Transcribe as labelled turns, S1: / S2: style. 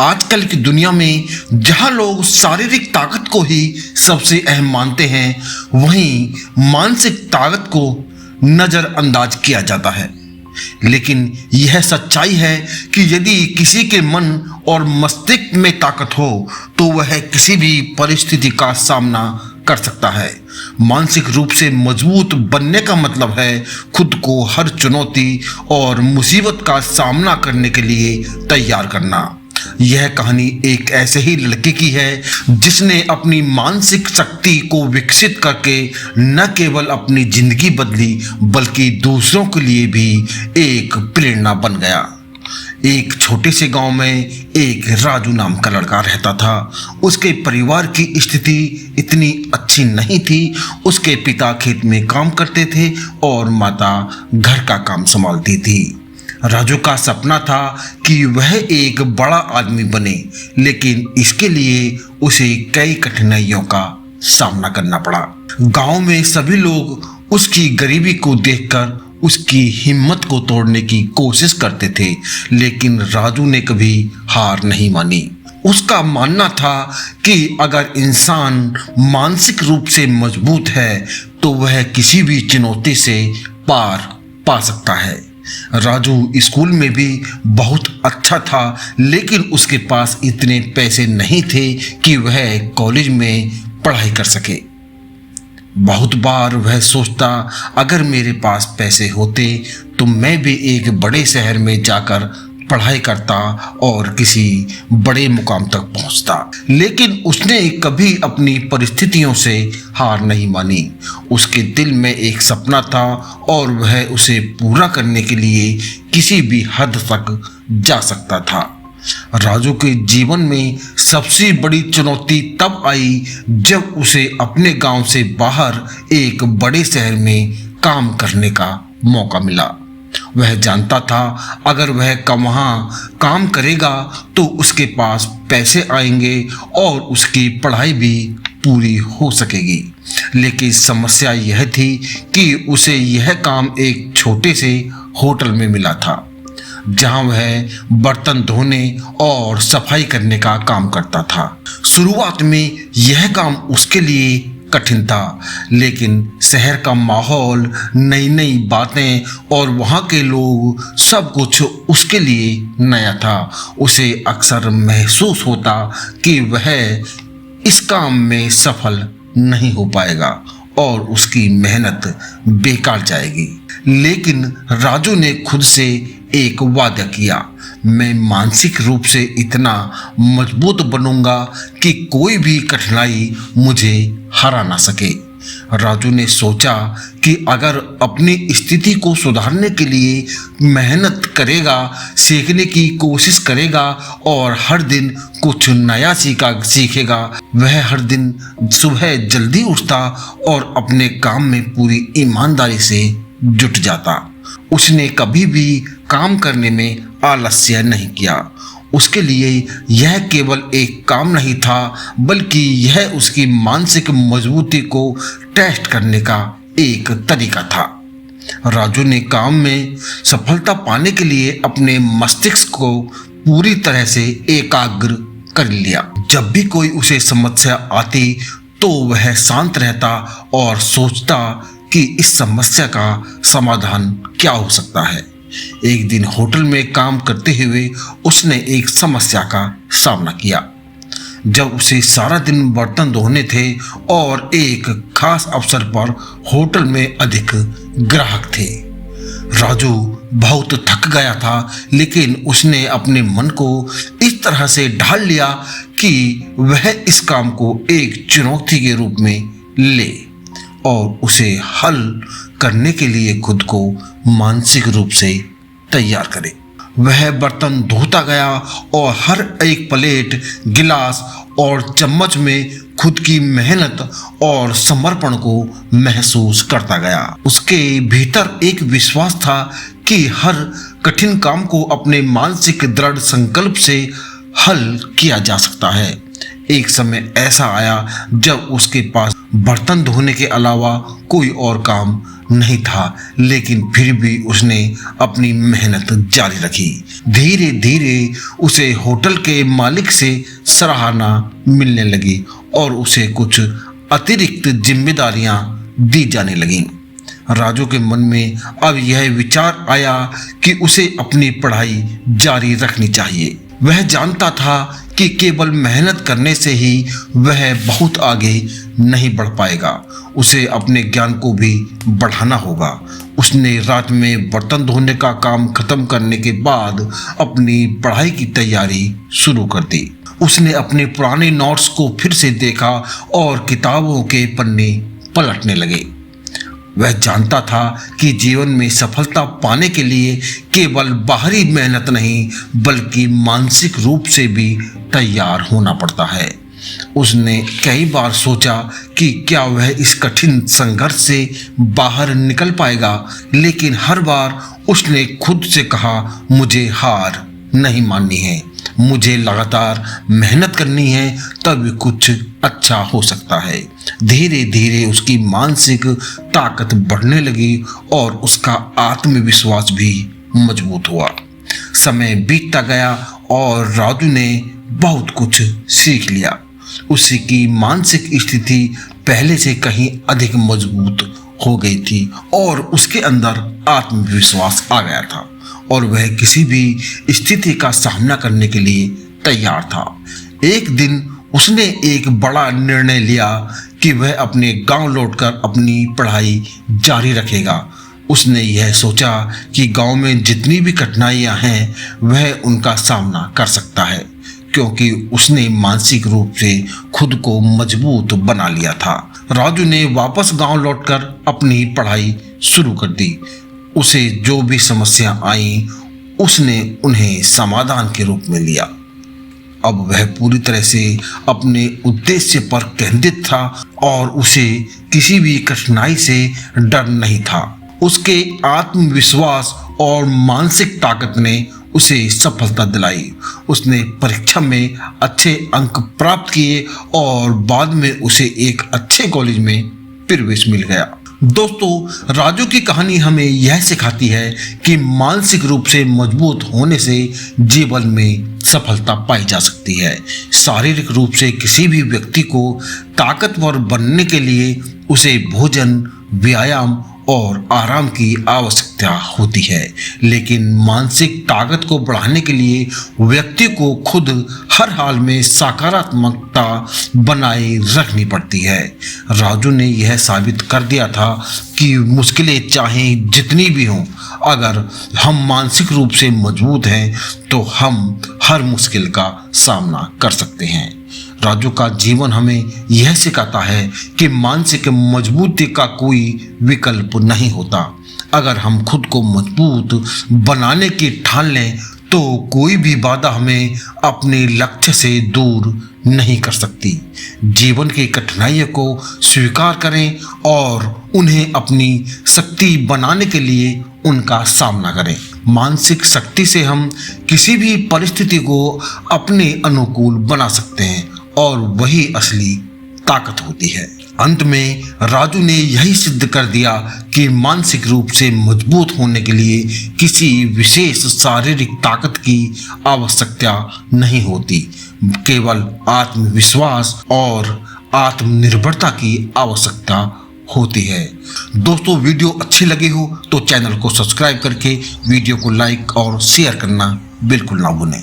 S1: आजकल की दुनिया में जहां लोग शारीरिक ताकत को ही सबसे अहम मानते हैं, वहीं मानसिक ताकत को नज़रअंदाज किया जाता है। लेकिन यह सच्चाई है कि यदि किसी के मन और मस्तिष्क में ताकत हो तो वह किसी भी परिस्थिति का सामना कर सकता है। मानसिक रूप से मजबूत बनने का मतलब है खुद को हर चुनौती और मुसीबत का सामना करने के लिए तैयार करना। यह कहानी एक ऐसे ही लड़के की है जिसने अपनी मानसिक शक्ति को विकसित करके न केवल अपनी जिंदगी बदली बल्कि दूसरों के लिए भी एक प्रेरणा बन गया। एक छोटे से गांव में एक राजू नाम का लड़का रहता था। उसके परिवार की स्थिति इतनी अच्छी नहीं थी। उसके पिता खेत में काम करते थे और माता घर का काम संभालती थी। राजू का सपना था कि वह एक बड़ा आदमी बने, लेकिन इसके लिए उसे कई कठिनाइयों का सामना करना पड़ा। गांव में सभी लोग उसकी गरीबी को देखकर उसकी हिम्मत को तोड़ने की कोशिश करते थे, लेकिन राजू ने कभी हार नहीं मानी। उसका मानना था कि अगर इंसान मानसिक रूप से मजबूत है तो वह किसी भी चुनौती से पार पा सकता है। राजू स्कूल में भी बहुत अच्छा था, लेकिन उसके पास इतने पैसे नहीं थे कि वह कॉलेज में पढ़ाई कर सके। बहुत बार वह सोचता, अगर मेरे पास पैसे होते तो मैं भी एक बड़े शहर में जाकर पढ़ाई करता और किसी बड़े मुकाम तक पहुंचता। लेकिन उसने कभी अपनी परिस्थितियों से हार नहीं मानी। उसके दिल में एक सपना था और वह उसे पूरा करने के लिए किसी भी हद तक जा सकता था। राजू के जीवन में सबसे बड़ी चुनौती तब आई जब उसे अपने गांव से बाहर एक बड़े शहर में काम करने का मौका मिला। वह जानता था अगर वह वहाँ काम करेगा तो उसके पास पैसे आएंगे और उसकी पढ़ाई भी पूरी हो सकेगी। लेकिन समस्या यह थी कि उसे यह काम एक छोटे से होटल में मिला था, जहां वह बर्तन धोने और सफाई करने का काम करता था। शुरुआत में यह काम उसके लिए कठिन था, लेकिन शहर का माहौल, नई नई बातें और वहाँ के लोग, सब कुछ उसके लिए नया था। उसे अक्सर महसूस होता कि वह इस काम में सफल नहीं हो पाएगा और उसकी मेहनत बेकार जाएगी। लेकिन राजू ने खुद से एक वादा किया, मैं मानसिक रूप से इतना मजबूत बनूंगा कि कोई भी कठिनाई मुझे हरा ना सके। राजू ने सोचा कि अगर अपनी स्थिति को सुधारने के लिए मेहनत करेगा, सीखने की कोशिश करेगा और हर दिन कुछ नया सीखेगा, वह हर दिन सुबह जल्दी उठता और अपने काम में पूरी ईमानदारी से जुट जाता। उसने कभी भी काम करने में आलस्य नहीं किया। उसके लिए यह केवल एक काम नहीं था, बल्कि यह उसकी मानसिक मजबूती को टेस्ट करने का एक तरीका था। राजू ने काम में सफलता पाने के लिए अपने मस्तिष्क को पूरी तरह से एकाग्र कर लिया। जब भी कोई उसे समस्या आती तो वह शांत रहता और सोचता कि इस समस्या का समाधान क्या हो सकता है। एक दिन होटल में काम करते हुए उसने एक समस्या का सामना किया। जब उसे सारा दिन बर्तन धोने थे और एक खास अवसर पर होटल में अधिक ग्राहक थे। राजू बहुत थक गया था, लेकिन उसने अपने मन को इस तरह से ढाल लिया कि वह इस काम को एक चुनौती के रूप में ले और उसे हल करने के लिए खुद को मानसिक रूप से तैयार करे। वह बर्तन धोता गया और हर एक प्लेट, गिलास और चम्मच में खुद की मेहनत और समर्पण को महसूस करता गया। उसके भीतर एक विश्वास था कि हर कठिन काम को अपने मानसिक दृढ़ संकल्प से हल किया जा सकता है। एक समय ऐसा आया जब उसके पास बर्तन धोने के अलावा कोई और काम नहीं था, लेकिन फिर भी उसने अपनी मेहनत जारी रखी। धीरे धीरे उसे होटल के मालिक से सराहना मिलने लगी और उसे कुछ अतिरिक्त जिम्मेदारियां दी जाने लगीं। राजू के मन में अब यह विचार आया कि उसे अपनी पढ़ाई जारी रखनी चाहिए। वह जानता था कि केवल मेहनत करने से ही वह बहुत आगे नहीं बढ़ पाएगा, उसे अपने ज्ञान को भी बढ़ाना होगा। उसने रात में बर्तन धोने का काम खत्म करने के बाद अपनी पढ़ाई की तैयारी शुरू कर दी। उसने अपने पुराने नोट्स को फिर से देखा और किताबों के पन्ने पलटने लगे। वह जानता था कि जीवन में सफलता पाने के लिए केवल बाहरी मेहनत नहीं बल्कि मानसिक रूप से भी तैयार होना पड़ता है। उसने कई बार सोचा कि क्या वह इस कठिन संघर्ष से बाहर निकल पाएगा, लेकिन हर बार उसने खुद से कहा, मुझे हार नहीं माननी है, मुझे लगातार मेहनत करनी है, तब कुछ अच्छा हो सकता है। धीरे धीरे उसकी मानसिक ताकत बढ़ने लगी और उसका आत्मविश्वास भी मजबूत हुआ। समय बीतता गया और राजू ने बहुत कुछ सीख लिया। उसकी मानसिक स्थिति पहले से कहीं अधिक मजबूत हो गई थी और उसके अंदर आत्मविश्वास आ गया था और वह किसी भी स्थिति का सामना करने के लिए तैयार था। एक दिन उसने एक बड़ा निर्णय लिया कि वह अपने गांव लौटकर अपनी पढ़ाई जारी रखेगा। उसने यह सोचा कि गांव में जितनी भी कठिनाइयां हैं वह उनका सामना कर सकता है, क्योंकि उसने मानसिक रूप से खुद को मजबूत बना लिया था। राजू ने वापस गांव लौटकर अपनी पढ़ाई शुरू कर दी। उसे जो भी समस्या आई उसने उन्हें समाधान के रूप में लिया। अब वह पूरी तरह से अपने उद्देश्य पर केंद्रित था और उसे किसी भी कठिनाई से डर नहीं था। उसके आत्मविश्वास और मानसिक ताकत ने उसे सफलता दिलाई। उसने परीक्षा में अच्छे अंक प्राप्त किए और बाद में उसे एक अच्छे कॉलेज में प्रवेश मिल गया। दोस्तों, राजू की कहानी हमें यह सिखाती है कि मानसिक रूप से मजबूत होने से जीवन में सफलता पाई जा सकती है। शारीरिक रूप से किसी भी व्यक्ति को ताकतवर बनने के लिए उसे भोजन, व्यायाम और आराम की आवश्यकता होती है, लेकिन मानसिक ताकत को बढ़ाने के लिए व्यक्ति को खुद हर हाल में सकारात्मकता बनाए रखनी पड़ती है। राजू ने यह साबित कर दिया था कि मुश्किलें चाहे जितनी भी हों, अगर हम मानसिक रूप से मजबूत हैं तो हम हर मुश्किल का सामना कर सकते हैं। राजू का जीवन हमें यह सिखाता है कि मानसिक मजबूती का कोई विकल्प नहीं होता। अगर हम खुद को मजबूत बनाने की ठान लें तो कोई भी बाधा हमें अपने लक्ष्य से दूर नहीं कर सकती। जीवन की कठिनाइयों को स्वीकार करें और उन्हें अपनी शक्ति बनाने के लिए उनका सामना करें। मानसिक शक्ति से हम किसी भी परिस्थिति को अपने अनुकूल बना सकते हैं और वही असली ताकत होती है। अंत में राजू ने यही सिद्ध कर दिया कि मानसिक रूप से मजबूत होने के लिए किसी विशेष शारीरिक ताकत की आवश्यकता नहीं होती, केवल आत्मविश्वास और आत्मनिर्भरता की आवश्यकता होती है। दोस्तों, वीडियो अच्छी लगी हो तो चैनल को सब्सक्राइब करके वीडियो को लाइक और शेयर करना बिल्कुल ना भूलें।